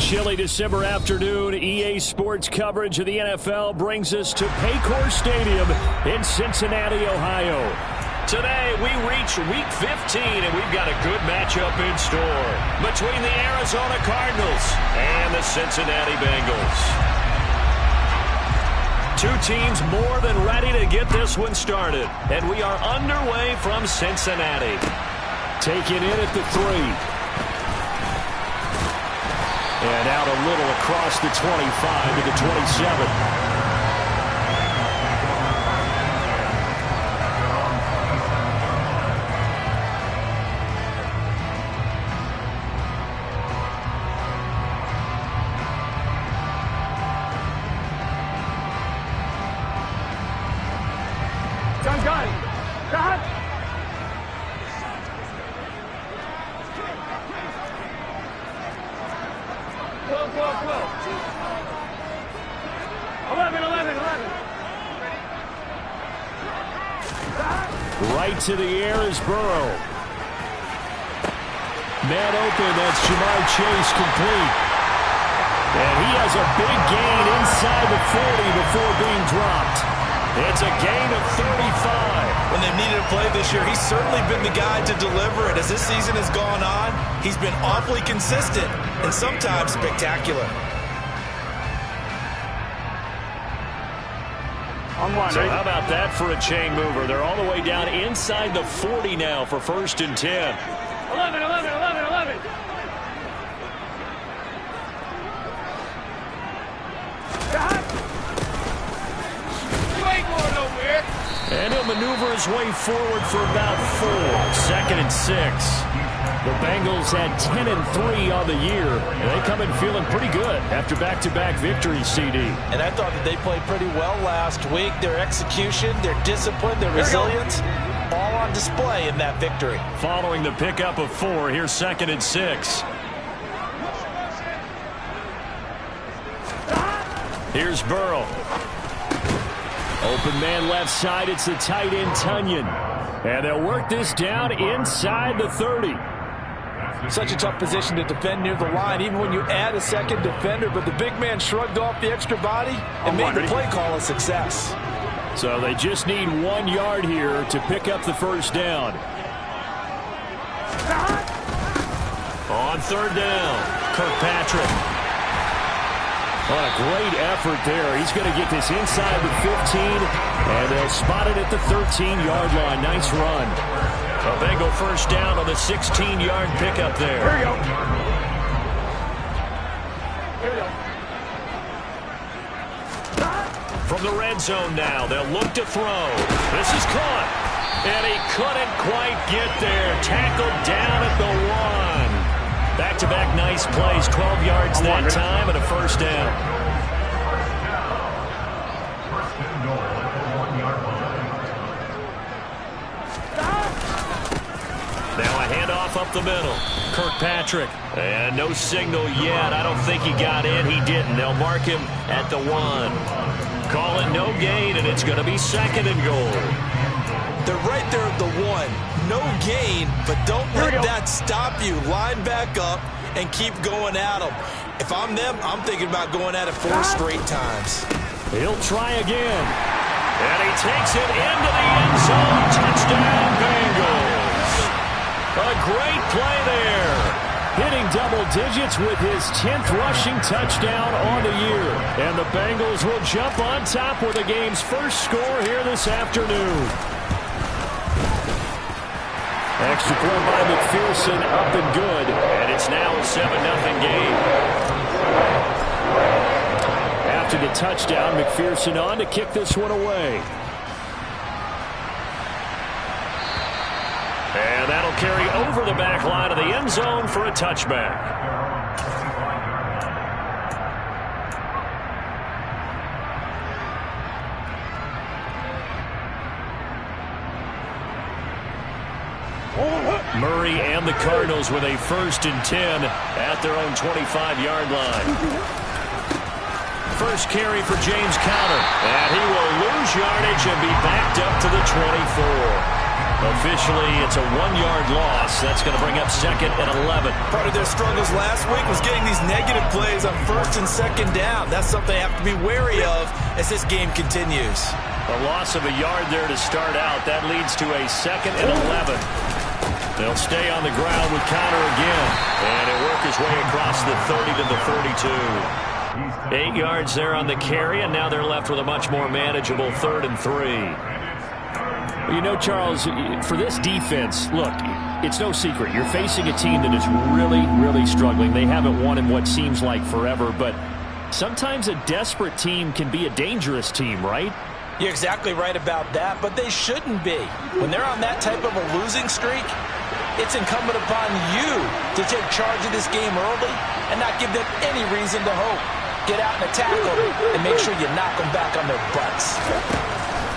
Chilly December afternoon, EA Sports coverage of the NFL brings us to Paycor Stadium in Cincinnati, Ohio. Today, we reach Week 15, and we've got a good matchup in store between the Arizona Cardinals and the Cincinnati Bengals. Two teams more than ready to get this one started, and we are underway from Cincinnati. Taking in at the 3. And out a little across the 25 to the 27. Right to the air is Burrow. Man open, that's Jamar Chase complete. And he has a big gain inside the 40 before being dropped. It's a gain of 35. When they've needed a play this year, he's certainly been the guy to deliver it. As this season has gone on, he's been awfully consistent and sometimes spectacular. So how about that for a chain mover? They're all the way down inside the 40 now for 1st and 10. 11. You ain't going nowhere. And he'll maneuver his way forward for about 4. 2nd and 6. The Bengals had 10-3 on the year, and they come in feeling pretty good after back-to-back victories, CD. And I thought that they played pretty well last week. Their execution, their discipline, their resilience, all on display in that victory. Following the pickup of 4, here's 2nd and 6. Here's Burrow. Open man left side, it's the tight end Tunyon. And they'll work this down inside the 30. Such a tough position to defend near the line, even when you add a second defender. But the big man shrugged off the extra body and made the play call a success. So they just need 1 yard here to pick up the first down. On 3rd down, Kirkpatrick. What a great effort there. He's going to get this inside the 15, and they'll spot it at the 13-yard line. Nice run. A Bengal first down on the 16-yard pickup there. Here we go. From the red zone now, they'll look to throw. This is caught. And he couldn't quite get there. Tackled down at the 1. Back-to-back nice plays. 12 yards that time and a first down. Now a handoff up the middle. Kirkpatrick. And no signal yet. I don't think he got in. He didn't. They'll mark him at the 1. Call it no gain, and it's going to be 2nd and goal. They're right there at the 1. No gain, but don't let that stop you. Line back up and keep going at them. If I'm them, I'm thinking about going at it 4 straight times. He'll try again. And he takes it into the end zone. Touchdown, Bengals. A great play there. Hitting double digits with his 10th rushing touchdown on the year. And the Bengals will jump on top with the game's first score here this afternoon. Extra point by McPherson, up and good. And it's now a 7-0 game. After the touchdown, McPherson on to kick this one away. And that'll carry over the back line of the end zone for a touchback. Murray and the Cardinals with a 1st and 10 at their own 25-yard line. First carry for James Conner. And he will lose yardage and be backed up to the 24. Officially, it's a 1-yard loss. That's going to bring up 2nd and 11. Part of their struggles last week was getting these negative plays on 1st and 2nd down. That's something they have to be wary of as this game continues. A loss of a yard there to start out. That leads to a 2nd and 11. They'll stay on the ground with Connor again. And he'll work his way across the 30 to the 32. 8 yards there on the carry, and now they're left with a much more manageable 3rd and 3. You know, Charles, for this defense, look, it's no secret. You're facing a team that is really, really struggling. They haven't won in what seems like forever, but sometimes a desperate team can be a dangerous team, right? You're exactly right about that, but they shouldn't be. When they're on that type of a losing streak, it's incumbent upon you to take charge of this game early and not give them any reason to hope. Get out and attack them and make sure you knock them back on their butts.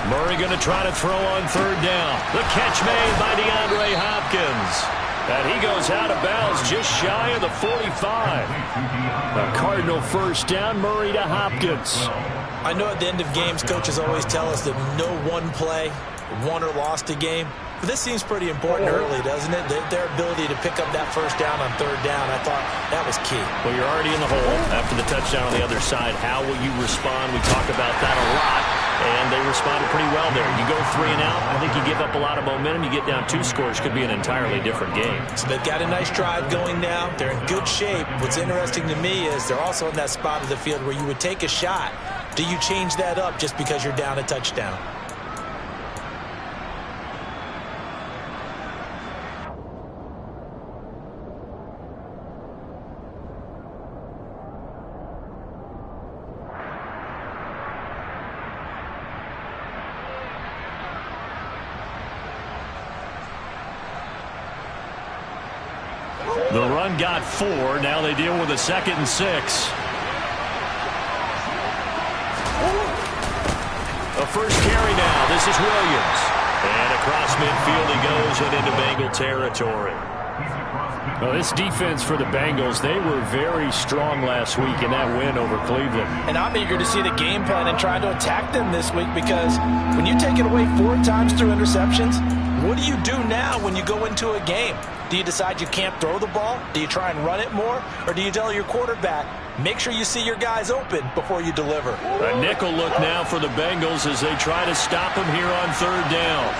Murray going to try to throw on 3rd down. The catch made by DeAndre Hopkins. And he goes out of bounds just shy of the 45. A Cardinal 1st down, Murray to Hopkins. I know at the end of games, coaches always tell us that no one play won or lost a game. But this seems pretty important early, doesn't it? Their ability to pick up that 1st down on 3rd down, I thought that was key. Well, you're already in the hole after the touchdown on the other side. How will you respond? We talk about that a lot. And they responded pretty well there. You go 3 and out, I think you give up a lot of momentum. You get down 2 scores, could be an entirely different game. So they've got a nice drive going now. They're in good shape. What's interesting to me is they're also in that spot of the field where you would take a shot. Do you change that up just because you're down a touchdown? The run got 4. Now they deal with a 2nd and 6. A first carry now. This is Williams. And across midfield he goes and into Bengal territory. Well, this defense for the Bengals, they were very strong last week in that win over Cleveland. And I'm eager to see the game plan and try to attack them this week, because when you take it away 4 times through interceptions, what do you do now when you go into a game? Do you decide you can't throw the ball? Do you try and run it more? Or do you tell your quarterback, make sure you see your guys open before you deliver? A nickel look now for the Bengals as they try to stop him here on 3rd down.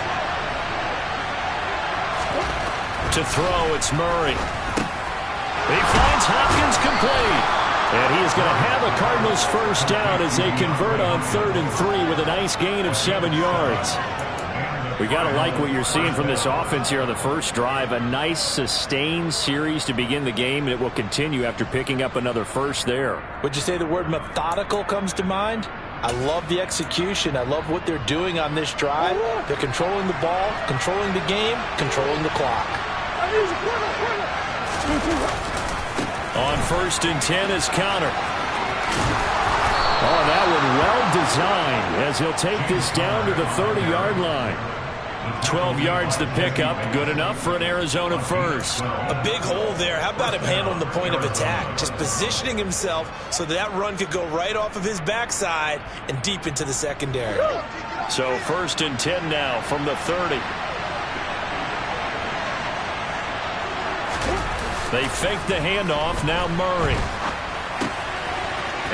To throw, it's Murray. He finds Hopkins complete. And he is going to have a Cardinals 1st down as they convert on 3rd and 3 with a nice gain of 7 yards. We got to like what you're seeing from this offense here on the first drive. A nice sustained series to begin the game, and it will continue after picking up another 1st there. Would you say the word methodical comes to mind? I love the execution. I love what they're doing on this drive. They're controlling the ball, controlling the game, controlling the clock. On 1st and 10 is Connor. Oh, that one well designed as he'll take this down to the 30-yard line. 12 yards to pick up. Good enough for an Arizona 1st. A big hole there. How about him handling the point of attack? Just positioning himself so that run could go right off of his backside and deep into the secondary. So 1st and 10 now from the 30. They fake the handoff. Now Murray.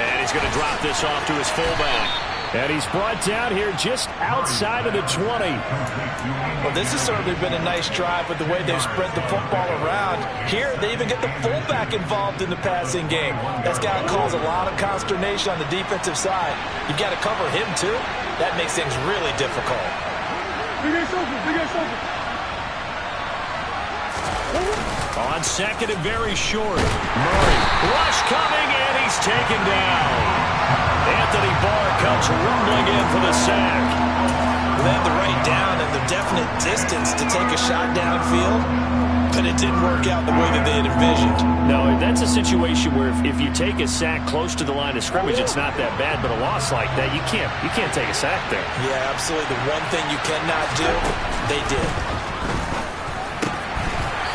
And he's going to drop this off to his fullback. And he's brought down here just outside of the 20. Well, this has certainly been a nice drive with the way they've spread the football around. Here, they even get the fullback involved in the passing game. That's got to cause a lot of consternation on the defensive side. You've got to cover him, too. That makes things really difficult. On 2nd and very short. Murray. Rush coming, and he's taken down. Anthony Barr comes rumbling in for the sack. They had the right down and the definite distance to take a shot downfield, but it didn't work out the way that they had envisioned. No, that's a situation where if you take a sack close to the line of scrimmage, it's not that bad, but a loss like that, you can't take a sack there. Yeah, absolutely. The one thing you cannot do, they did.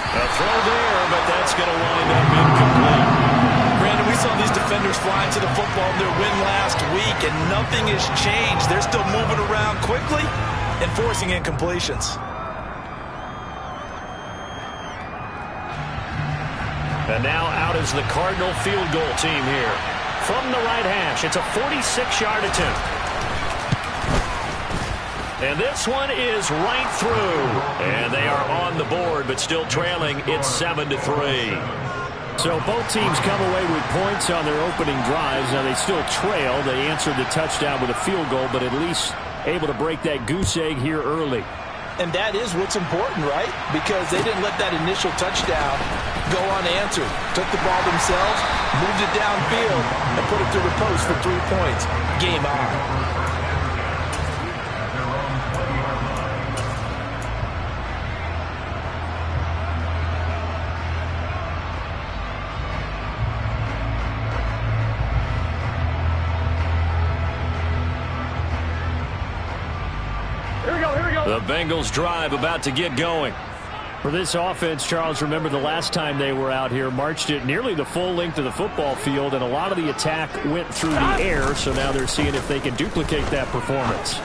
A throw there, but that's going to wind up incomplete. Brandon, we saw these defenders flying to the football in their win last week, and nothing has changed. They're still moving around quickly and forcing incompletions. And now out is the Cardinal field goal team here. From the right hash, it's a 46-yard attempt. And this one is right through. And they are on the board, but still trailing. It's 7-3. So both teams come away with points on their opening drives. Now they still trail. They answered the touchdown with a field goal, but at least able to break that goose egg here early. And that is what's important, right? Because they didn't let that initial touchdown go unanswered. Took the ball themselves, moved it downfield, and put it through the post for 3 points. Game on. The Bengals drive about to get going. For this offense, Charles, remember the last time they were out here, marched it nearly the full length of the football field, and a lot of the attack went through the air, so now they're seeing if they can duplicate that performance.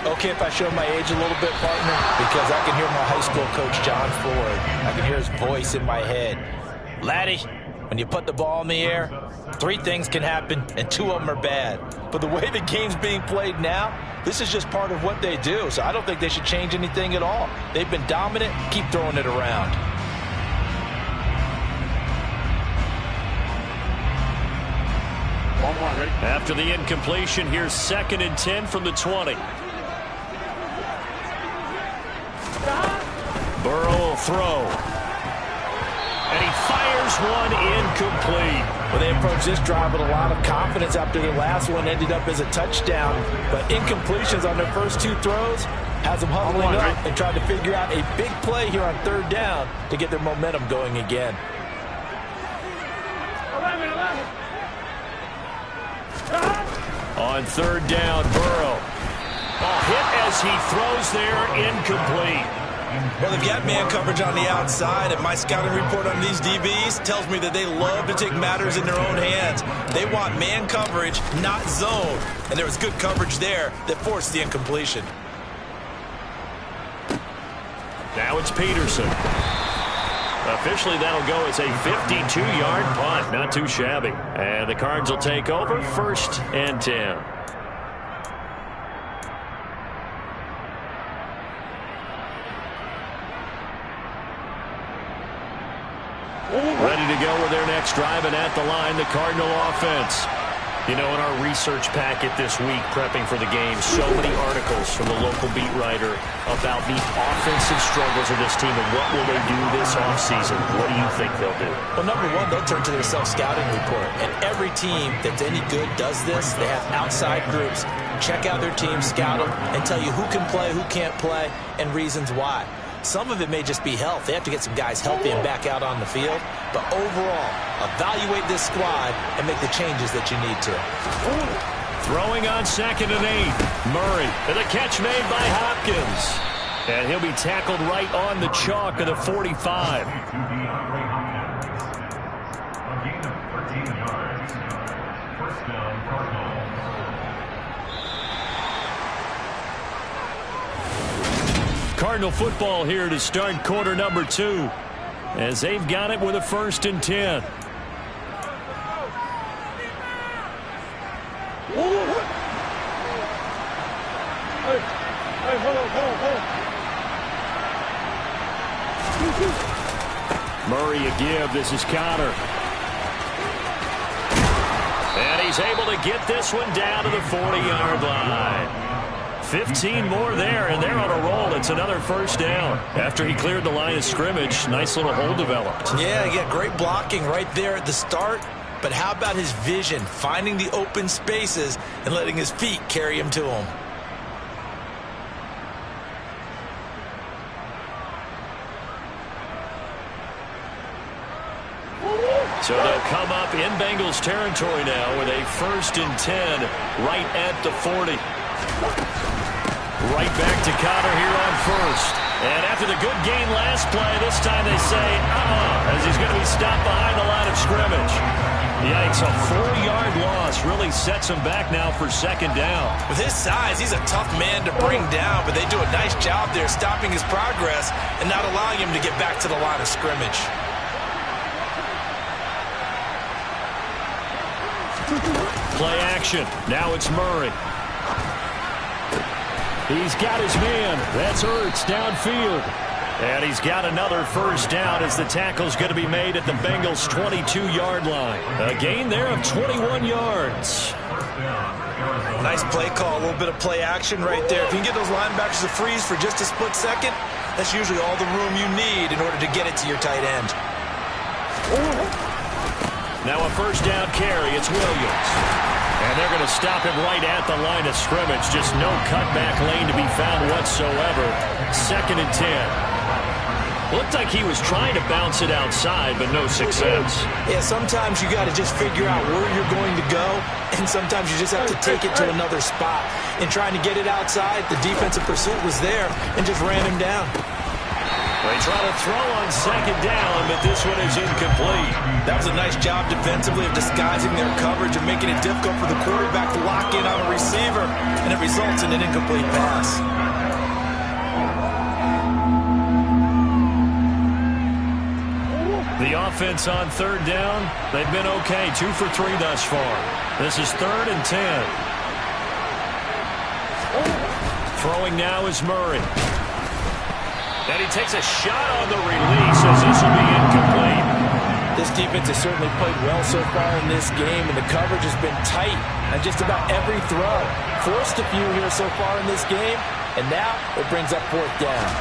Okay, if I show my age a little bit, partner, because I can hear my high school coach, John Ford. I can hear his voice in my head. Laddie, when you put the ball in the air, 3 things can happen, and 2 of them are bad. But the way the game's being played now, this is just part of what they do, so I don't think they should change anything at all. They've been dominant. Keep throwing it around. After the incompletion, here's 2nd and 10 from the 20. Burrow will throw. And he fires one incomplete. Well, they approached this drive with a lot of confidence after the last one ended up as a touchdown. But incompletions on their first 2 throws has them huddling up and trying to figure out a big play here on 3rd down to get their momentum going again. 11. On 3rd down, Burrow. Ball hit as he throws there, incomplete. Well, they've got man coverage on the outside, and my scouting report on these DBs tells me that they love to take matters in their own hands. They want man coverage, not zone. And there was good coverage there that forced the incompletion. Now it's Peterson. Officially, that'll go as a 52-yard punt. Not too shabby. And the Cards will take over 1st and 10. Ready to go with their next drive, and at the line, the Cardinal offense. You know, in our research packet this week, prepping for the game, so many articles from the local beat writer about the offensive struggles of this team and what will they do this offseason. What do you think they'll do? Well, number one, they'll turn to their self-scouting report. And every team that's any good does this. They have outside groups. Check out their team, scout them, and tell you who can play, who can't play, and reasons why. Some of it may just be health. They have to get some guys healthy and back out on the field. But overall, evaluate this squad and make the changes that you need to. Throwing on 2nd and 8. Murray, and the catch made by Hopkins. And he'll be tackled right on the chalk of the 45. Cardinal football here to start quarter number 2, as they've got it with a 1st and 10. Murray a give. This is Connor. And he's able to get this one down to the 40-yard line. 15 more there, and they're on a roll. It's another 1st down. After he cleared the line of scrimmage, nice little hole developed. Yeah, he got great blocking right there at the start. But how about his vision, finding the open spaces and letting his feet carry him to him? So they'll come up in Bengals territory now with a 1st and 10 right at the 40. Right back to Connor here on 1st. And after the good gain last play, this time they say, as he's going to be stopped behind the line of scrimmage. Yikes, a 4-yard loss really sets him back now for 2nd down. With his size, he's a tough man to bring down, but they do a nice job there stopping his progress and not allowing him to get back to the line of scrimmage. Play action. Now it's Murray. He's got his man. That's Ertz downfield. And he's got another first down as the tackle's going to be made at the Bengals' 22-yard line. A gain there of 21 yards. Nice play call, a little bit of play action right there. If you can get those linebackers to freeze for just a split second, that's usually all the room you need in order to get it to your tight end. Now a first down carry. It's Williams. And they're going to stop him right at the line of scrimmage. Just no cutback lane to be found whatsoever. 2nd and 10. Looked like he was trying to bounce it outside, but no success. Yeah, sometimes you got to just figure out where you're going to go, and sometimes you just have to take it to another spot. In trying to get it outside, the defensive pursuit was there and just ran him down. They try to throw on 2nd down, but this one is incomplete. That was a nice job defensively of disguising their coverage and making it difficult for the quarterback to lock in on a receiver, and it results in an incomplete pass. The offense on 3rd down, they've been okay. 2 for 3 thus far. This is 3rd and 10. Throwing now is Murray. And he takes a shot on the release as this will be incomplete. This defense has certainly played well so far in this game, and the coverage has been tight on just about every throw. Forced a few here so far in this game, and now it brings up 4th down.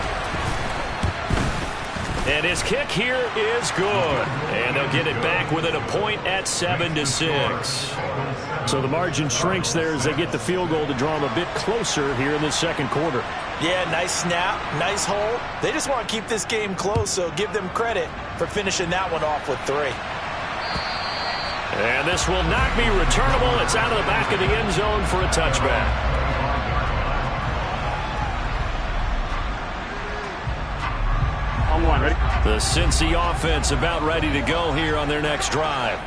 And his kick here is good. And they'll get it back within a point at 7-6. So the margin shrinks there as they get the field goal to draw them a bit closer here in the 2nd quarter. Yeah, nice snap, nice hole. They just want to keep this game close, so give them credit for finishing that one off with 3. And this will not be returnable. It's out of the back of the end zone for a touchback. Ready? The Cincy offense about ready to go here on their next drive.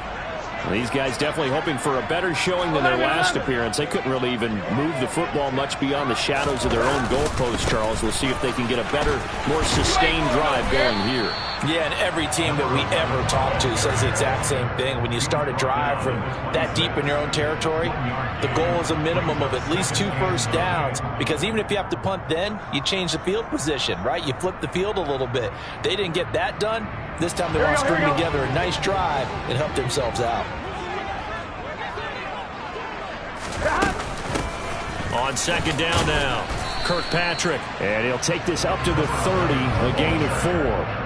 These guys definitely hoping for a better showing than their last appearance. They couldn't really even move the football much beyond the shadows of their own goalpost, Charles. We'll see if they can get a better, more sustained drive going here. Yeah, and every team that we ever talk to says the exact same thing. When you start a drive from that deep in your own territory, the goal is a minimum of at least 2 first downs, because even if you have to punt then, you change the field position, right? You flip the field a little bit. They didn't get that done. This time they want to string together a nice drive and help themselves out. On 2nd down now, Kirkpatrick. And he'll take this up to the 30, a gain of 4.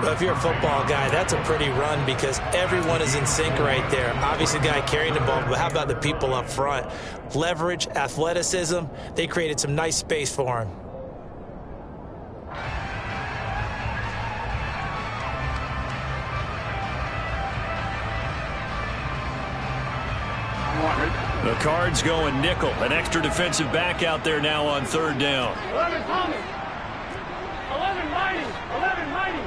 Well, if you're a football guy, that's a pretty run because everyone is in sync right there. Obviously, the guy carrying the ball, but how about the people up front? Leverage, athleticism, they created some nice space for him. The Cards going nickel. An extra defensive back out there now on 3rd down. 11 coming. 11 mighty. 11 mighty.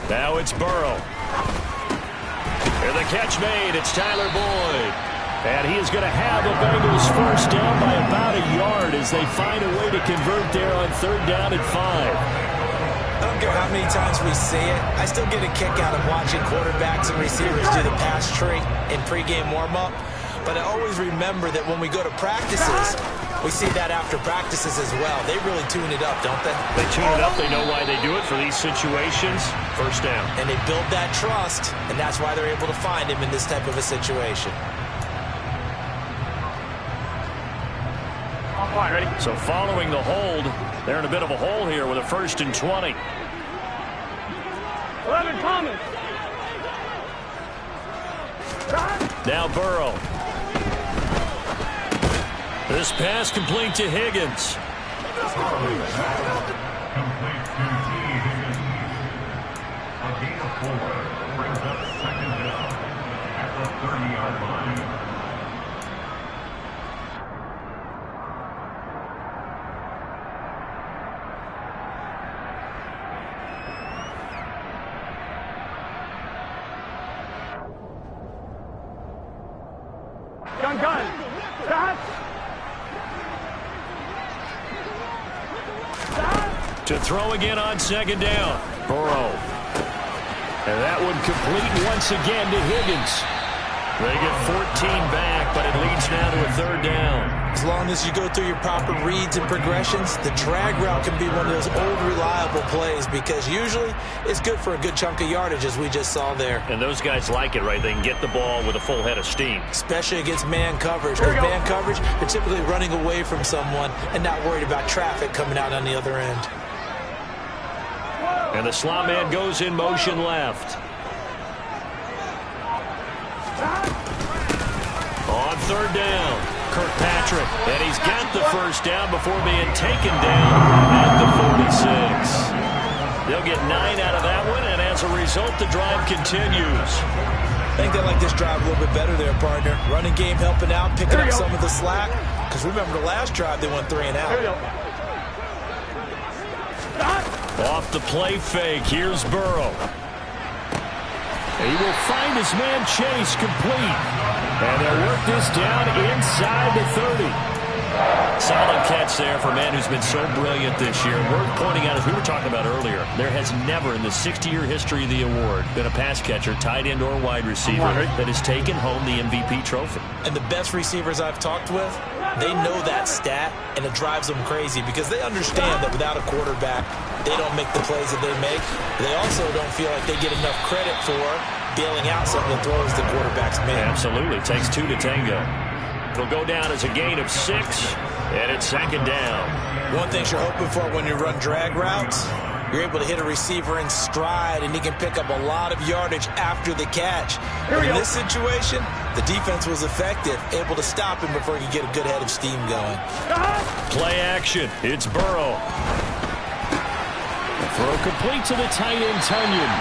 Now it's Burrow. And the catch made. It's Tyler Boyd. And he is going to have the Bengals first down by about a yard as they find a way to convert there on 3rd down and 5. I don't care how many times we see it. I still get a kick out of watching quarterbacks and receivers do the pass tree in pregame warm-up. But I always remember that when we go to practices, we see that after practices as well. They really tune it up, don't they? They tune it up. They know why they do it for these situations. First down. And they build that trust, and that's why they're able to find him in this type of a situation. Ready? So following the hold, they're in a bit of a hole here with a 1st and 20. 11 coming. Now Burrow. This pass complete to Higgins. Complete to Higgins. A gain of 4 brings up 2nd down at the 30-yard line. Gun. Stop. To throw again on 2nd down. Burrow. And that one complete once again to Higgins. They get 14 back, but it leads now to a third down. As long as you go through your proper reads and progressions, the drag route can be one of those old reliable plays because usually it's good for a good chunk of yardage, as we just saw there. And those guys like it, right? They can get the ball with a full head of steam. Especially against man coverage. Because man coverage, they're typically running away from someone and not worried about traffic coming out on the other end. And the slot man goes in motion left. On third down, Kirkpatrick. And he's got the first down before being taken down at the 46. They'll get 9 out of that one, and as a result, the drive continues. I think they like this drive a little bit better there, partner. Running game helping out, picking up some of the slack. Because remember the last drive, they went 3 and out. Off the play fake, here's Burrow. He will find his man Chase complete. And they'll work this down inside the 30. Solid catch there for a man who's been so brilliant this year. Worth pointing out, as we were talking about earlier, there has never in the 60-year history of the award been a pass catcher, tight end, or wide receiver that has taken home the MVP trophy. And the best receivers I've talked with, they know that stat, and it drives them crazy because they understand that without a quarterback, they don't make the plays that they make. They also don't feel like they get enough credit for bailing out some of the throws the quarterbacks make. Absolutely. It takes 2 to tango. It'll go down as a gain of 6, and it's second down. One thing you're hoping for when you run drag routes, you're able to hit a receiver in stride, and he can pick up a lot of yardage after the catch. But in this situation, the defense was effective, able to stop him before he could get a good head of steam going. Play action. It's Burrow. Throw complete to the tight end, Tunyon.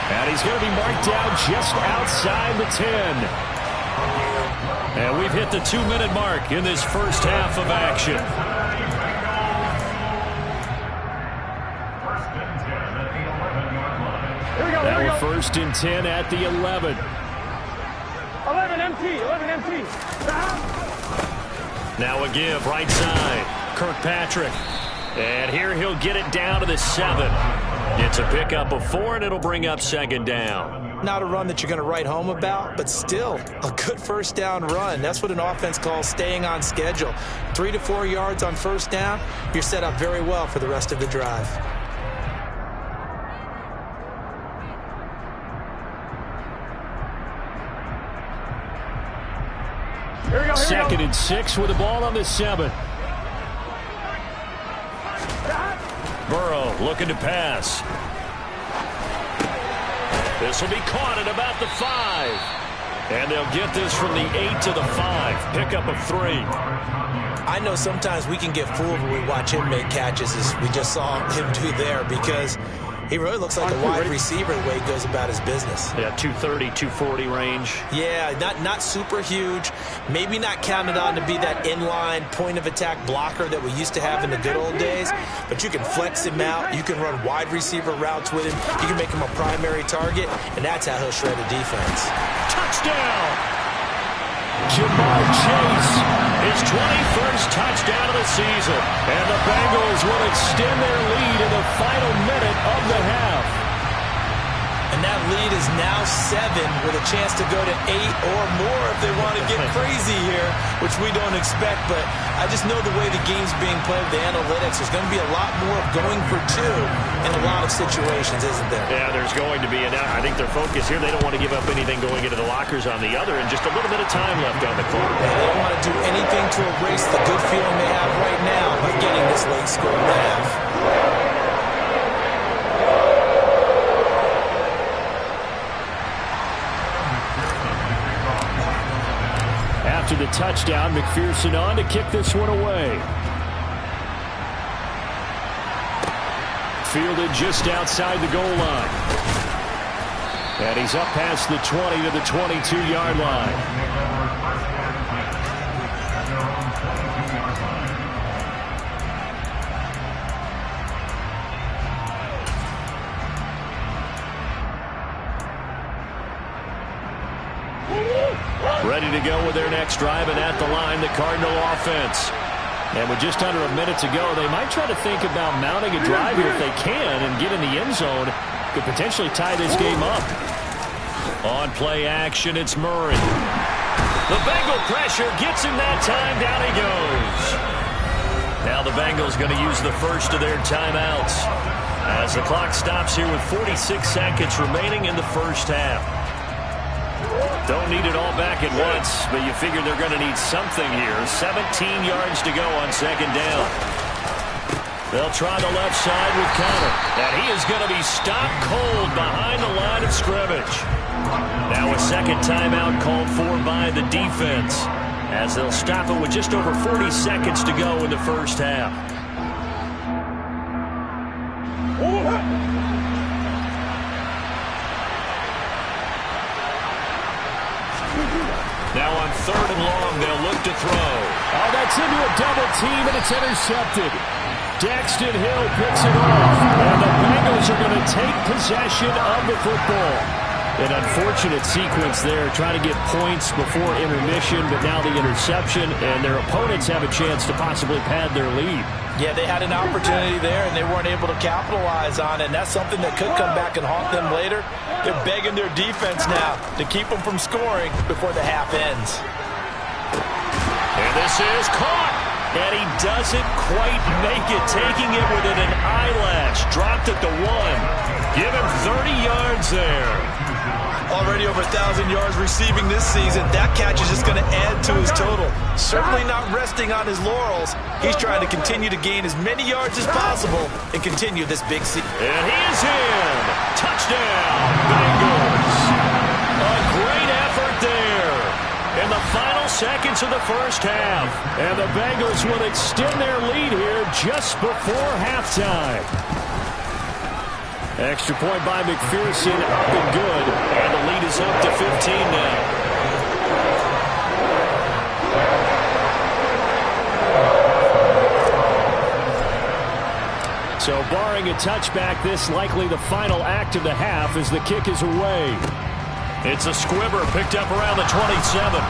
And he's going to be marked down just outside the 10. And we've hit the 2-minute mark in this first half of action. Now first and 10 at the 11. 11 empty, 11 empty. Now a give, right side. Kirkpatrick. And here he'll get it down to the 7. It's a pickup of 4, and it'll bring up second down. Not a run that you're going to write home about, but still a good first down run. That's what an offense calls staying on schedule. 3 to 4 yards on first down, you're set up very well for the rest of the drive. Second and 6 with the ball on the 7. Burrow looking to pass. This will be caught at about the 5. And they'll get this from the 8 to the 5. Pickup of 3. I know sometimes we can get fooled when we watch him make catches, as we just saw him do there, because he really looks like a wide receiver the way he goes about his business. Yeah, 230, 240 range. Yeah, not super huge. Maybe not counted on to be that inline point-of-attack blocker that we used to have in the good old days, but you can flex him out. You can run wide receiver routes with him. You can make him a primary target, and that's how he'll shred a defense. Touchdown! Jamar Chase, his 21st touchdown of the season. And the Bengals will extend their lead in the final minute of the half. And that lead is now 7 with a chance to go to 8 or more if they want to get crazy here, which we don't expect. But I just know the way the game's being played, the analytics, there's going to be a lot more of going for 2 in a lot of situations, isn't there? Yeah, there's going to be. And I think their focus here, they don't want to give up anything going into the lockers on the other, and just a little bit of time left on the clock. Yeah, they don't want to do anything to erase the good feeling they have right now by getting this late score in the half. After the touchdown, McPherson on to kick this one away. Fielded just outside the goal line. And he's up past the 20 to the 22-yard line. Ready to go with their next drive, and at the line, the Cardinal offense. And with just under a minute to go, they might try to think about mounting a drive here if they can and get in the end zone. Could potentially tie this game up. On play action, it's Murray. The Bengal pressure gets him that time. Down he goes. Now the Bengals going to use the first of their timeouts as the clock stops here with 46 seconds remaining in the first half. Don't need it all back at once, but you figure they're going to need something here. 17 yards to go on second down. They'll try the left side with Connor, and he is going to be stopped cold behind the line of scrimmage. Now a second timeout called for by the defense, as they'll stop it with just over 40 seconds to go in the first half. Now on third and long, they'll look to throw. Oh, that's into a double team, and it's intercepted. Daxton Hill picks it off, and the Bengals are going to take possession of the football. An unfortunate sequence there, trying to get points before intermission, but now the interception, and their opponents have a chance to possibly pad their lead. Yeah, they had an opportunity there, and they weren't able to capitalize on it, and that's something that could come back and haunt them later. They're begging their defense now to keep them from scoring before the half ends. And this is caught, and he doesn't quite make it, taking it within an eyelash. Dropped at the 1. Give him 30 yards there. Already over 1,000 yards receiving this season. That catch is just going to add to his total. Certainly not resting on his laurels. He's trying to continue to gain as many yards as possible and continue this big season. And he is in. Touchdown, Bengals. A great effort there in the final seconds of the first half. And the Bengals will extend their lead here just before halftime. Extra point by McPherson, up and good. And the lead is up to 15 now. So barring a touchback, this likely the final act of the half as the kick is away. It's a squibber picked up around the 27.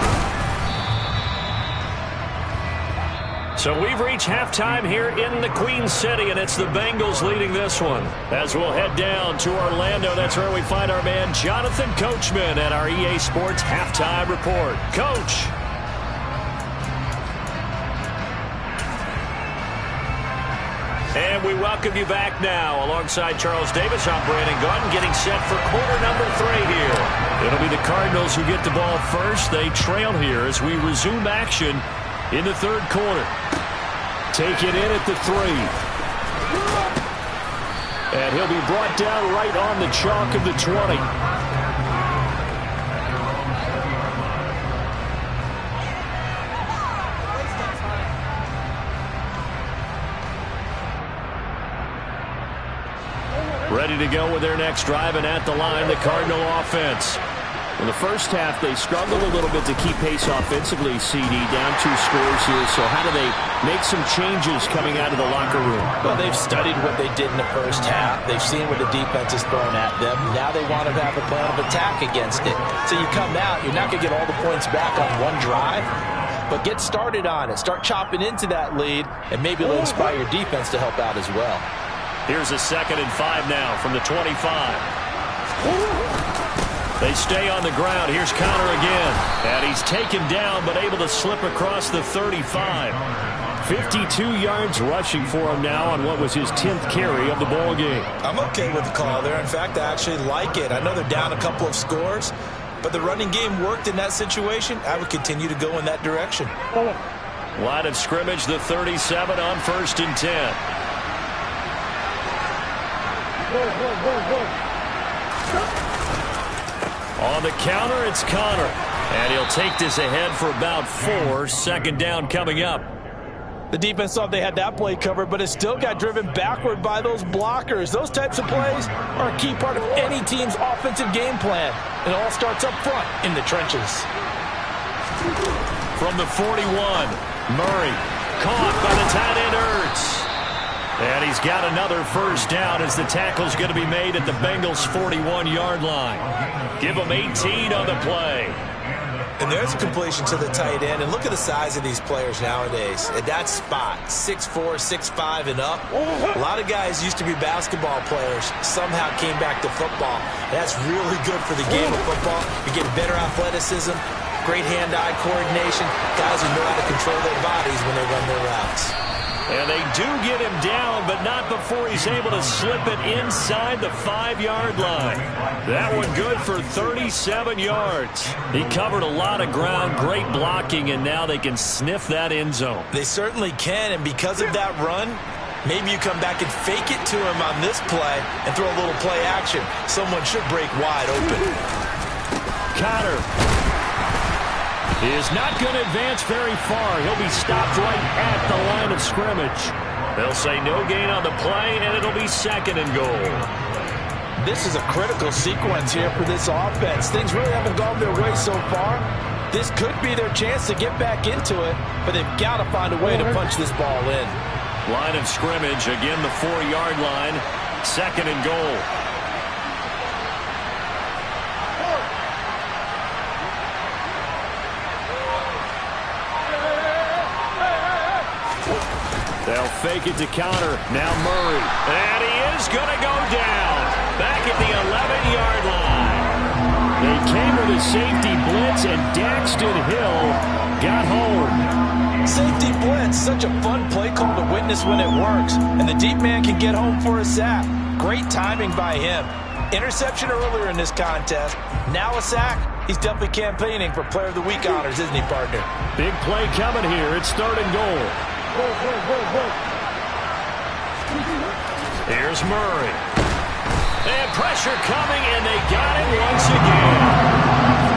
So we've reached halftime here in the Queen City, and it's the Bengals leading this one. As we'll head down to Orlando, that's where we find our man Jonathan Coachman at our EA Sports Halftime Report. Coach. And we welcome you back now. Alongside Charles Davis, I'm Brandon Gordon, getting set for quarter number 3 here. It'll be the Cardinals who get the ball first. They trail here as we resume action in the third quarter. Take it in at the 3. And he'll be brought down right on the chalk of the 20. Ready to go with their next drive, and at the line, the Cardinal offense. In the first half, they struggled a little bit to keep pace offensively, CD, down 2 scores here. So how do they make some changes coming out of the locker room? Well, they've studied what they did in the first half. They've seen what the defense is throwing at them. Now they want to have a plan of attack against it. So you come out, you're not going to get all the points back on one drive, but get started on it. Start chopping into that lead, and maybe it'll inspire your defense to help out as well. Here's a 2nd and 5 now from the 25. They stay on the ground. Here's Connor again. And he's taken down, but able to slip across the 35. 52 yards rushing for him now on what was his 10th carry of the ball game. I'm okay with the call there. In fact, I actually like it. I know they're down a couple of scores, but the running game worked in that situation. I would continue to go in that direction. Line of scrimmage, the 37 on 1st and 10. On the counter, it's Connor. And he'll take this ahead for about 4. 2nd down coming up. The defense thought they had that play covered, but it still got driven backward by those blockers. Those types of plays are a key part of any team's offensive game plan. It all starts up front in the trenches. From the 41, Murray caught by the tight end Ertz. And he's got another first down as the tackle's going to be made at the Bengals' 41-yard line. Give them 18 on the play. And there's a completion to the tight end. And look at the size of these players nowadays. At that spot, 6'4", 6'5", and up. A lot of guys used to be basketball players, somehow came back to football. And that's really good for the game of football. You get better athleticism, great hand-eye coordination. Guys who know how to control their bodies when they run their routes. And they do get him down, but not before he's able to slip it inside the 5-yard line. That one good for 37 yards. He covered a lot of ground, great blocking, and now they can sniff that end zone. They certainly can, and because of that run, maybe you come back and fake it to him on this play and throw a little play action. Someone should break wide open. Connor is not going to advance very far. He'll be stopped right at the line of scrimmage. They'll say no gain on the play, and it'll be 2nd and goal. This is a critical sequence here for this offense. Things really haven't gone their way so far. This could be their chance to get back into it, but they've got to find a way to punch this ball in. Line of scrimmage, again the 4-yard line, 2nd and goal. They'll fake it to Connor. Now Murray. And he is going to go down. Back at the 11-yard line. They came with a safety blitz, and Daxton Hill got home. Safety blitz, such a fun play call to witness when it works. And the deep man can get home for a sack. Great timing by him. Interception earlier in this contest. Now a sack. He's definitely campaigning for Player of the Week honors, isn't he, partner? Big play coming here. It's 3rd and goal. Here's Murray. And pressure coming, and they got him once again.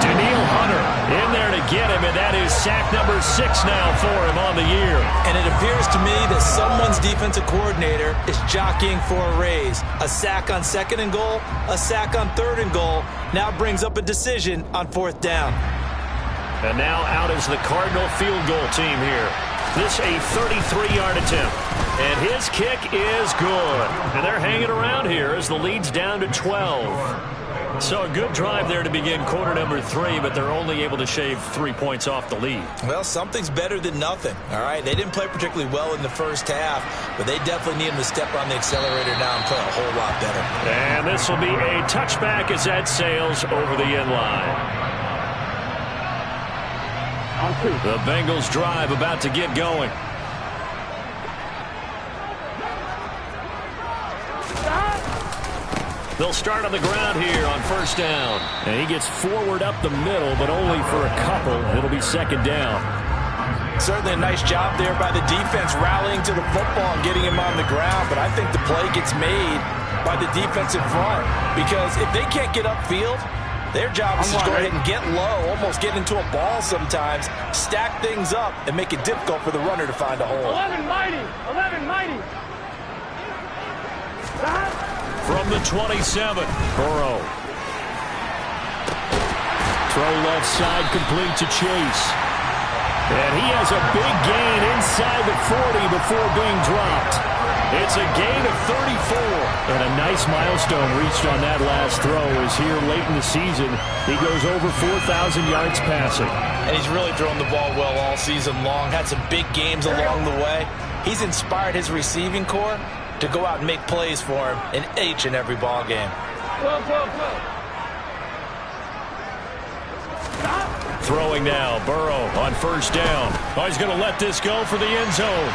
Daniil Hunter in there to get him, and that is sack number 6 now for him on the year. And it appears to me that someone's defensive coordinator is jockeying for a raise. A sack on 2nd and goal, a sack on 3rd and goal, now brings up a decision on 4th down. And now out is the Cardinal field goal team here. This a 33-yard attempt. And his kick is good. And they're hanging around here as the lead's down to 12. So a good drive there to begin quarter number 3, but they're only able to shave 3 points off the lead. Well, something's better than nothing, all right? They didn't play particularly well in the first half, but they definitely need them to step on the accelerator now and play a whole lot better. And this will be a touchback as that sails over the end line. The Bengals drive about to get going. They'll start on the ground here on 1st down. And he gets forward up the middle, but only for a couple. It'll be 2nd down. Certainly a nice job there by the defense rallying to the football and getting him on the ground, but I think the play gets made by the defensive front because if they can't get upfield, their job is to go ahead and get low, almost get into a ball sometimes, stack things up, and make it difficult for the runner to find a hole. 11 mighty. From the 27, Burrow. Throw left side, complete to Chase. And he has a big gain inside the 40 before being dropped. It's a gain of 34. And a nice milestone reached on that last throw as here late in the season, he goes over 4,000 yards passing. And he's really thrown the ball well all season long, had some big games along the way. He's inspired his receiving corps to go out and make plays for him in each and every ball game. Throwing now, Burrow on 1st down. Oh, he's going to let this go for the end zone.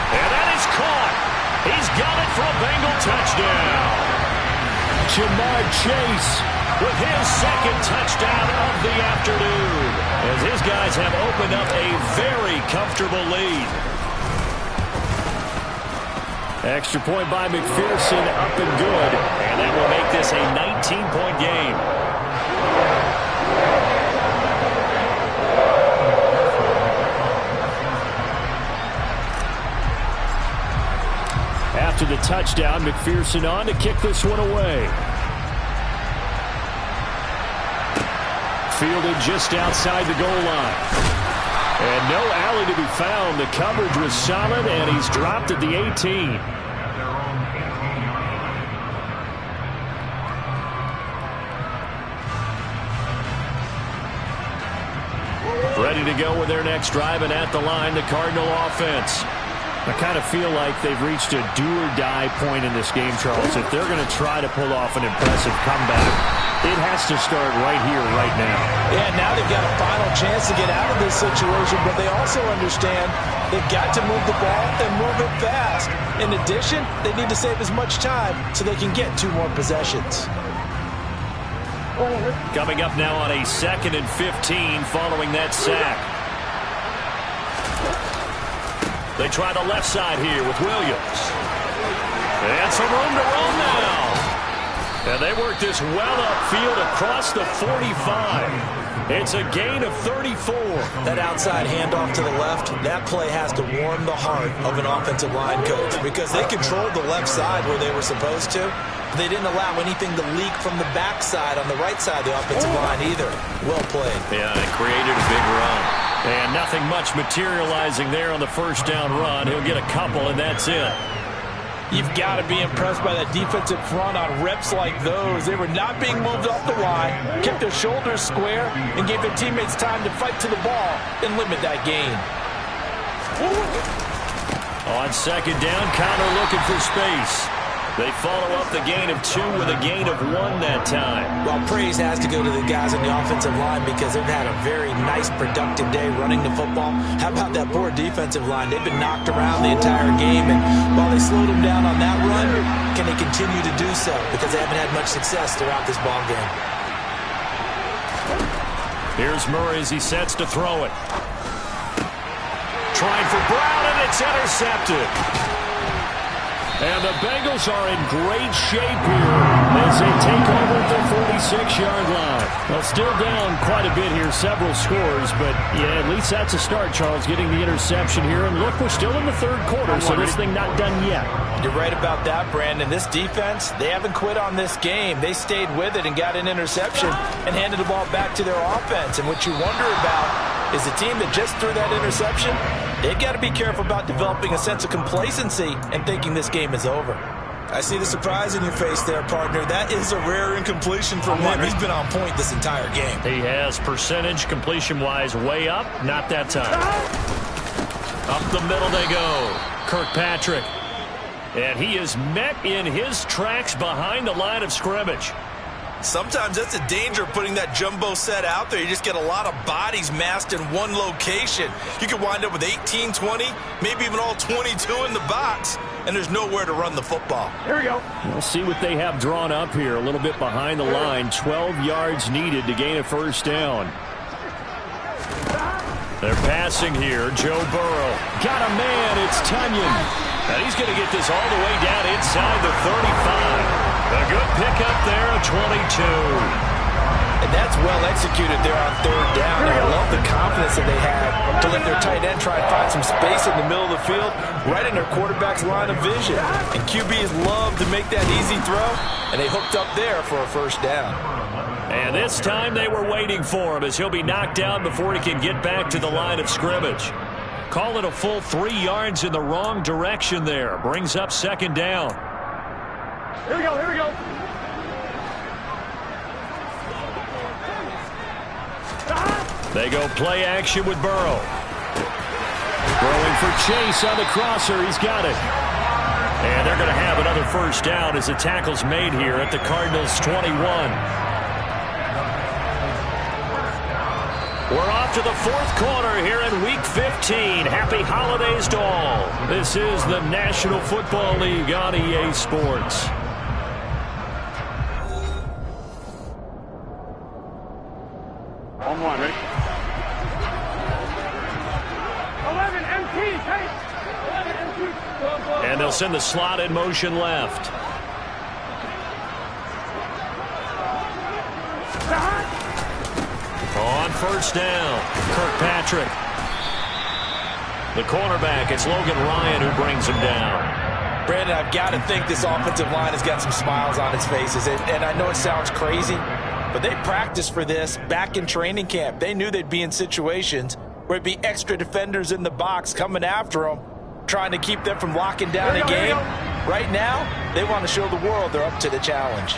And that is caught. He's got it for a Bengal touchdown. Jamar Chase with his 2nd touchdown of the afternoon, as his guys have opened up a very comfortable lead. Extra point by McPherson, up and good, and that will make this a 19-point game. After the touchdown, McPherson on to kick this one away. Fielded just outside the goal line. And no alley to be found. The coverage was solid, and he's dropped at the 18. to go with their next drive, and at the line, the Cardinal offense. I kind of feel like they've reached a do-or-die point in this game, Charles. If they're going to try to pull off an impressive comeback, it has to start right here, right now. Yeah, now they've got a final chance to get out of this situation, but they also understand they've got to move the ball and move it fast. In addition, they need to save as much time so they can get 2 more possessions. Coming up now on a 2nd and 15 following that sack. They try the left side here with Williams. And some room to run now. And they work this well upfield across the 45. It's a gain of 34. That outside handoff to the left, that play has to warm the heart of an offensive line coach because they controlled the left side where they were supposed to. But they didn't allow anything to leak from the backside on the right side of the offensive line either. Well played. Yeah, they created a big run. And nothing much materializing there on the first down run. He'll get a couple, and that's it. You've got to be impressed by that defensive front on reps like those. They were not being moved off the line, kept their shoulders square, and gave their teammates time to fight to the ball and limit that gain. On 2nd down, Connor looking for space. They follow up the gain of 2 with a gain of 1 that time. Well, praise has to go to the guys on the offensive line because they've had a very nice, productive day running the football. How about that poor defensive line? They've been knocked around the entire game, and while they slowed them down on that run, can they continue to do so? Because they haven't had much success throughout this ball game. Here's Murray as he sets to throw it. Trying for Brown, and it's intercepted. And the Bengals are in great shape here as they take over at the 46-yard line. Well, still down quite a bit here, several scores, but yeah, at least that's a start, Charles, getting the interception here. And look, we're still in the 3rd quarter, so this thing not done yet. You're right about that, Brandon. This defense, they haven't quit on this game. They stayed with it and got an interception and handed the ball back to their offense. And what you wonder about is the team that just threw that interception, they've got to be careful about developing a sense of complacency and thinking this game is over. I see the surprise in your face there, partner. That is a rare incompletion from him. He's been on point this entire game. He has percentage completion-wise way up. Not that time. Up the middle they go. Kirkpatrick. And he is met in his tracks behind the line of scrimmage. Sometimes that's a danger putting that jumbo set out there. You just get a lot of bodies massed in one location. You could wind up with 18, 20, maybe even all 22 in the box, and there's nowhere to run the football. Here we go. We'll see what they have drawn up here. A little bit behind the line. 12 yards needed to gain a 1st down. They're passing here. Joe Burrow. Got a man. It's Tunyon. And he's going to get this all the way down inside the 35. A good pickup there, a 22. And that's well executed there on 3rd down. I love the confidence that they had to let their tight end try and find some space in the middle of the field, right in their quarterback's line of vision. And QBs love to make that easy throw, and they hooked up there for a 1st down. And this time they were waiting for him as he'll be knocked down before he can get back to the line of scrimmage. Call it a full 3 yards in the wrong direction there. Brings up 2nd down. Here we go, here we go. They go play action with Burrow. Throwing for Chase on the crosser. He's got it. And they're going to have another 1st down as the tackle's made here at the Cardinals' 21. We're off to the 4th quarter here in Week 15. Happy holidays to all. This is the National Football League on EA Sports. On 1, ready? 11 MT, hey! 11 MT. And they'll send the slot in motion left. On 1st down, Kirkpatrick. The cornerback, it's Logan Ryan who brings him down. Brandon, I've got to think this offensive line has got some smiles on its faces. And I know it sounds crazy, but they practiced for this back in training camp. They knew they'd be in situations where it'd be extra defenders in the box coming after them, trying to keep them from locking down a game. Right now, they want to show the world they're up to the challenge.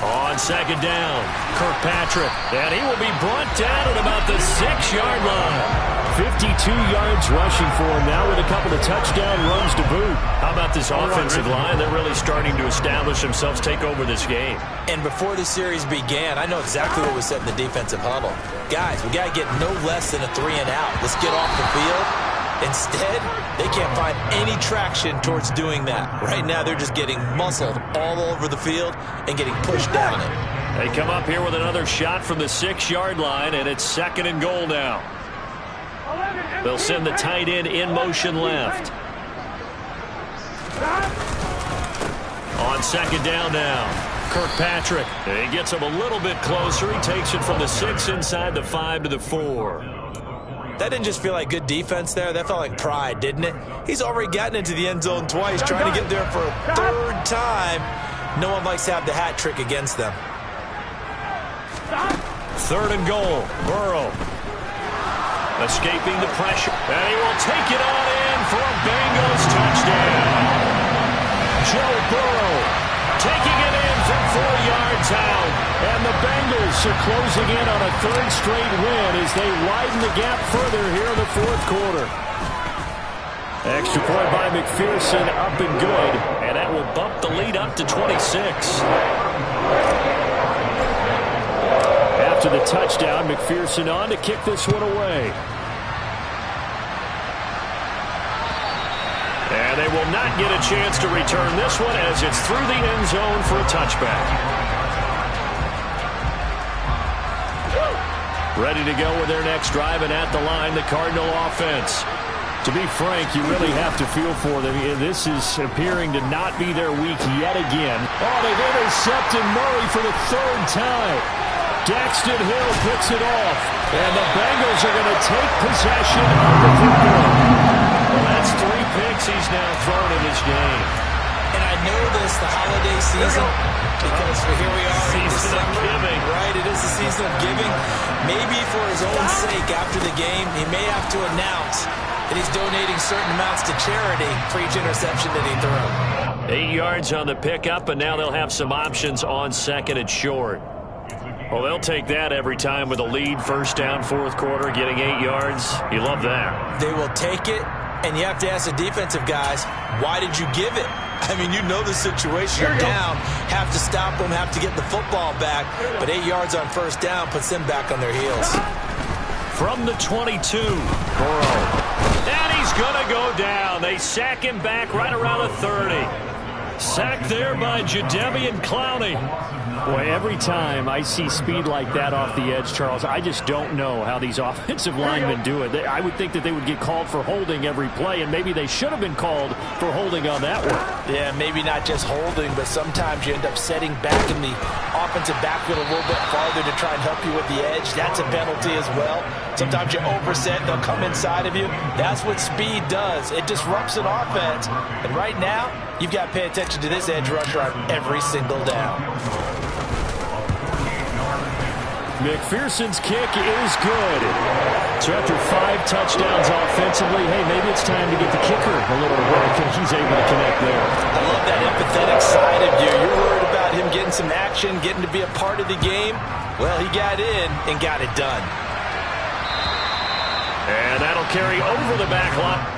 On On second down, Kirkpatrick, and he will be brought down at about the 6-yard line. 52 yards rushing for him now with a couple of touchdown runs to boot. How about this offensive line? They're really starting to establish themselves, take over this game. And before the series began, I know exactly what was said in the defensive huddle. Guys, we got to get no less than a 3-and-out. Let's get off the field. Instead, they can't find any traction towards doing that. Right now, they're just getting muscled all over the field and getting pushed down it. They come up here with another shot from the 6-yard line, and it's 2nd and goal now. They'll send the tight end in motion left. On second down now, Kirkpatrick. He gets him a little bit closer. He takes it from the 6 inside the 5 to the 4. That didn't just feel like good defense there. That felt like pride, didn't it? He's already gotten into the end zone twice, trying to get there for a 3rd time. No one likes to have the hat trick against them. 3rd and goal, Burrow. Escaping the pressure, and he will take it on in for a Bengals touchdown. Joe Burrow taking it in from 4 yards out, and the Bengals are closing in on a 3rd straight win as they widen the gap further here in the 4th quarter. Extra point by McPherson, up and good, and that will bump the lead up to 26. After the touchdown, McPherson on to kick this one away. And they will not get a chance to return this one as it's through the end zone for a touchback. Ready to go with their next drive, and at the line, the Cardinal offense. To be frank, you really have to feel for them. This is appearing to not be their week yet again. Oh, they've intercepted Murray for the 3rd time. Daxton Hill picks it off, and the Bengals are going to take possession of the football. Well, that's 3 picks he's now thrown in this game. And I know this, the holiday season, because here we are in December, giving. Right? It is the season of giving. Maybe for his own sake after the game, he may have to announce that he's donating certain amounts to charity for each interception that he threw. 8 yards on the pickup, and now they'll have some options on 2nd and short. Well, they'll take that every time with a lead. 1st down, 4th quarter, getting 8 yards. You love that. They will take it, and you have to ask the defensive guys, why did you give it? I mean, you know the situation. You're down, have to stop them, have to get the football back, but 8 yards on 1st down puts them back on their heels. From the 22, Burrow. And he's going to go down. They sack him back right around the 30. Sacked there by Jadeveon Clowney. Boy, every time I see speed like that off the edge, Charles, I just don't know how these offensive linemen do it. I would think that they would get called for holding every play, and maybe they should have been called for holding on that one. Yeah, maybe not just holding, but sometimes you end up setting back in the offensive backfield a little bit farther to try and help you with the edge. That's a penalty as well. Sometimes you overset, they'll come inside of you. That's what speed does. It disrupts an offense. And right now, you've got to pay attention to this edge rusher on every single down. McPherson's kick is good. So after 5 touchdowns offensively, hey, maybe it's time to get the kicker a little work, and he's able to connect there. I love that empathetic side of you. You're worried about him getting some action, getting to be a part of the game. Well, he got in and got it done. And that'll carry over the back line.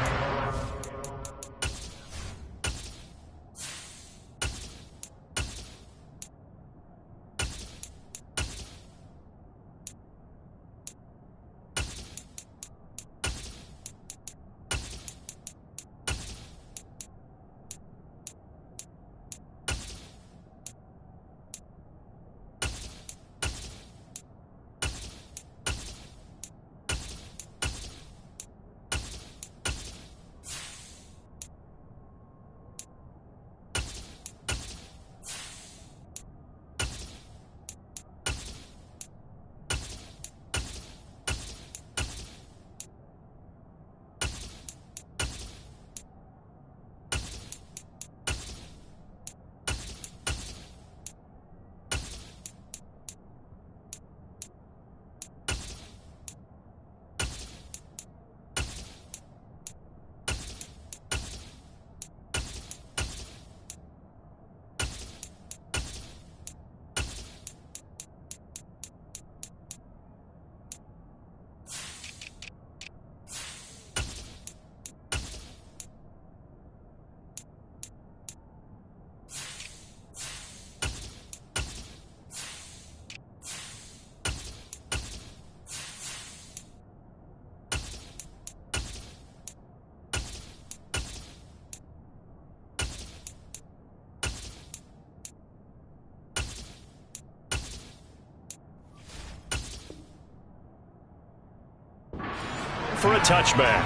for a touchback.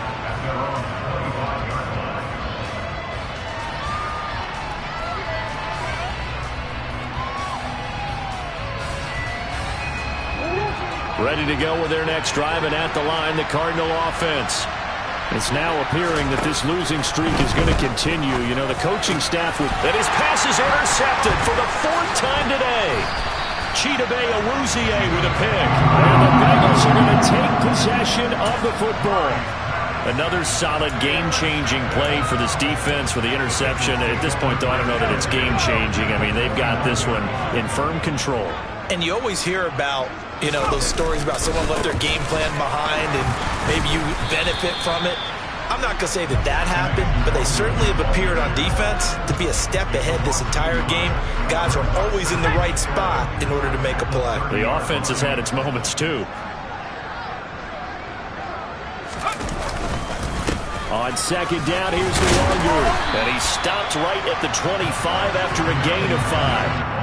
Ready to go with their next drive, and at the line, the Cardinal offense. It's now appearing that this losing streak is going to continue. You know, the coaching staff would... And his pass is intercepted for the 4th time today. Chidobe Awuzie with a pick. And the Bengals are going to take possession of the football. Another solid game-changing play for this defense with the interception. At this point, though, I don't know that it's game-changing. I mean, they've got this one in firm control. And you always hear about, you know, those stories about someone left their game plan behind and maybe you benefit from it. I'm not going to say that that happened, but they certainly have appeared on defense to be a step ahead this entire game. Guys are always in the right spot in order to make a play. The offense has had its moments, too. On second down, here's Nwangwu. And he stopped right at the 25 after a gain of 5.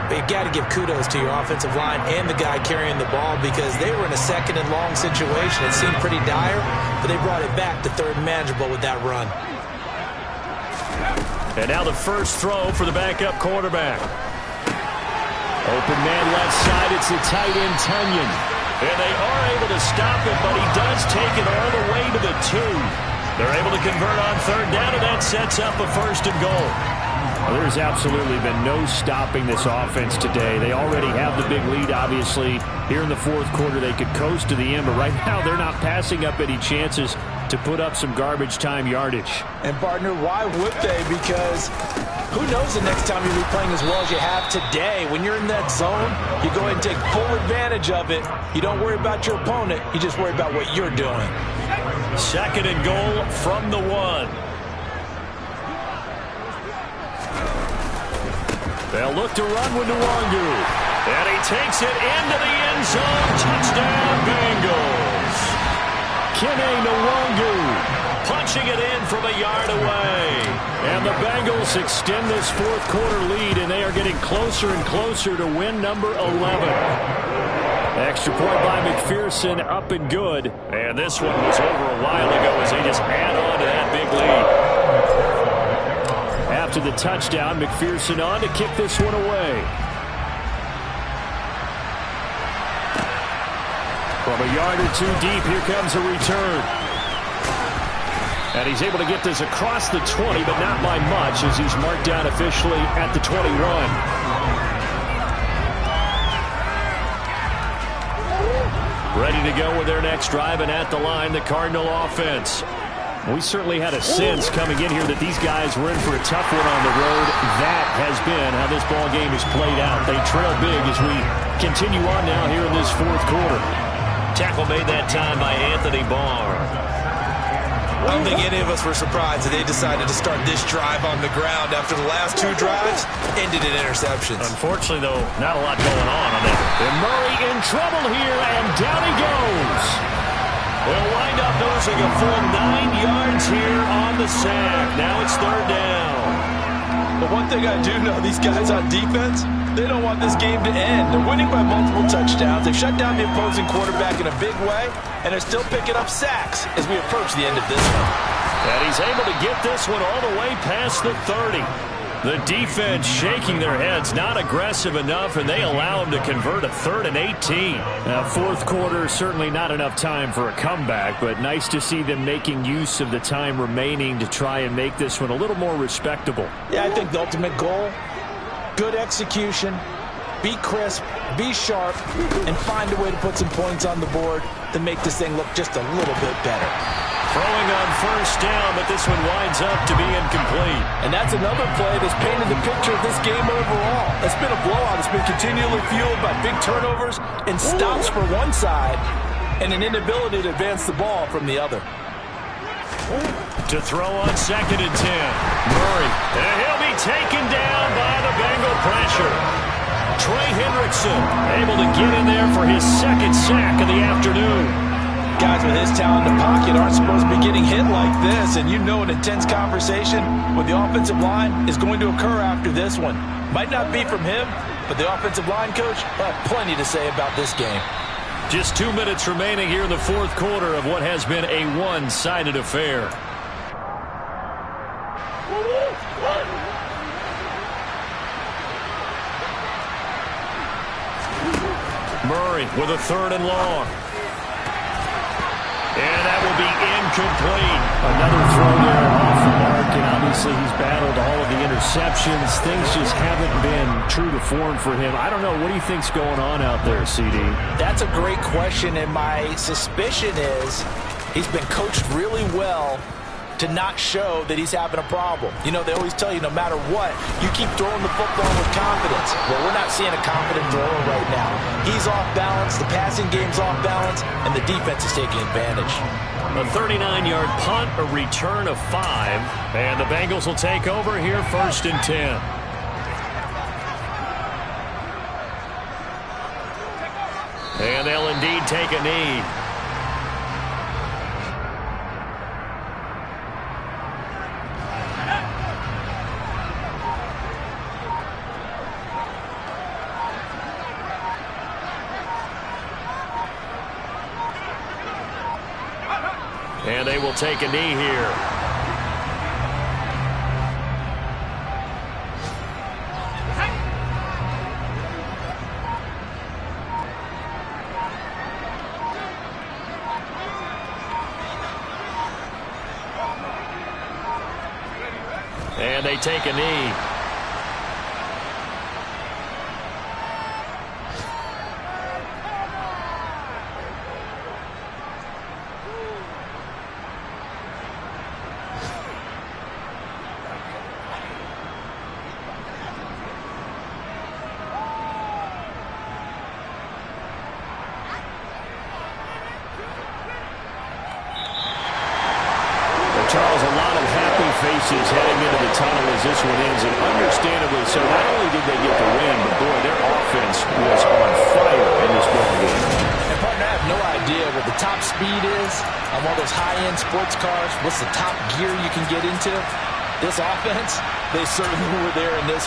But you've got to give kudos to your offensive line and the guy carrying the ball because they were in a 2nd and long situation. It seemed pretty dire, but they brought it back to 3rd and manageable with that run. And now the first throw for the backup quarterback. Open man left side. It's the tight end, Tunyon. And they are able to stop it, but he does take it all the way to the 2. They're able to convert on 3rd down, and that sets up a 1st and goal. Well, there's absolutely been no stopping this offense today. They already have the big lead, obviously. Here in the 4th quarter, they could coast to the end, but right now they're not passing up any chances to put up some garbage time yardage. And, partner, why would they? Because who knows the next time you'll be playing as well as you have today. When you're in that zone, you go ahead and take full advantage of it. You don't worry about your opponent. You just worry about what you're doing. 2nd and goal from the 1. They'll look to run with Nwangwu. And he takes it into the end zone. Touchdown, Bengals. Kene Nwangwu punching it in from a yard away. And the Bengals extend this 4th quarter lead, and they are getting closer and closer to win number 11. Extra point by McPherson, up and good. And this one was over a while ago as they just add on to that big lead. After the touchdown, McPherson on to kick this one away. From a yard or 2 deep, here comes a return. And he's able to get this across the 20, but not by much as he's marked down officially at the 21. Ready to go with their next drive, and at the line, the Cardinal offense. We certainly had a sense coming in here that these guys were in for a tough one on the road. That has been how this ball game is played out. They trail big as we continue on now here in this 4th quarter. Tackle made that time by Anthony Barr. I don't think any of us were surprised that they decided to start this drive on the ground after the last 2 drives ended in interceptions. Unfortunately, though, not a lot going on that. And Murray in trouble here, and down he goes. They'll wind up losing a full 9 yards here on the sack. Now it's 3rd down. But one thing I do know, these guys on defense, they don't want this game to end. They're winning by multiple touchdowns. They've shut down the opposing quarterback in a big way, and they're still picking up sacks as we approach the end of this one. And he's able to get this one all the way past the 30. The defense shaking their heads, not aggressive enough, and they allow him to convert a 3rd and 18. Now, 4th quarter, certainly not enough time for a comeback, but nice to see them making use of the time remaining to try and make this one a little more respectable. Yeah, I think the ultimate goal, good execution, be crisp, be sharp, and find a way to put some points on the board to make this thing look just a little bit better. Throwing on 1st down, but this one winds up to be incomplete. And that's another play that's painted the picture of this game overall. It's been a blowout. It's been continually fueled by big turnovers and stops for one side and an inability to advance the ball from the other. To throw on 2nd and 10. Murray. And he'll be taken down by the Bengal pressure. Trey Hendrickson able to get in there for his 2nd sack of the afternoon. Guys with his talent in the pocket aren't supposed to be getting hit like this, and you know an intense conversation with the offensive line is going to occur after this one. Might not be from him, but the offensive line coach will have plenty to say about this game. Just 2 minutes remaining here in the fourth quarter of what has been a one-sided affair. Murray with a 3rd and long. And that will be incomplete. Another throw there off the mark, and obviously he's battled all of the interceptions. Things just haven't been true to form for him. I don't know. What do you think's going on out there, CD? That's a great question, and my suspicion is he's been coached really well to not show that he's having a problem. You know, they always tell you no matter what, you keep throwing the football with confidence. Well, we're not seeing a confident thrower right now. He's off balance, the passing game's off balance, and the defense is taking advantage. A 39-yard punt, a return of 5, and the Bengals will take over here 1st and 10. And they'll indeed take a knee. And they will take a knee here. And they take a knee. Charles, a lot of happy faces heading into the tunnel as this one ends, and understandably so. Not only did they get the win, but boy, their offense was on fire in this ball game. And partner, I have no idea what the top speed is on one of those high-end sports cars. What's the top gear you can get into? This offense, they certainly were there in this.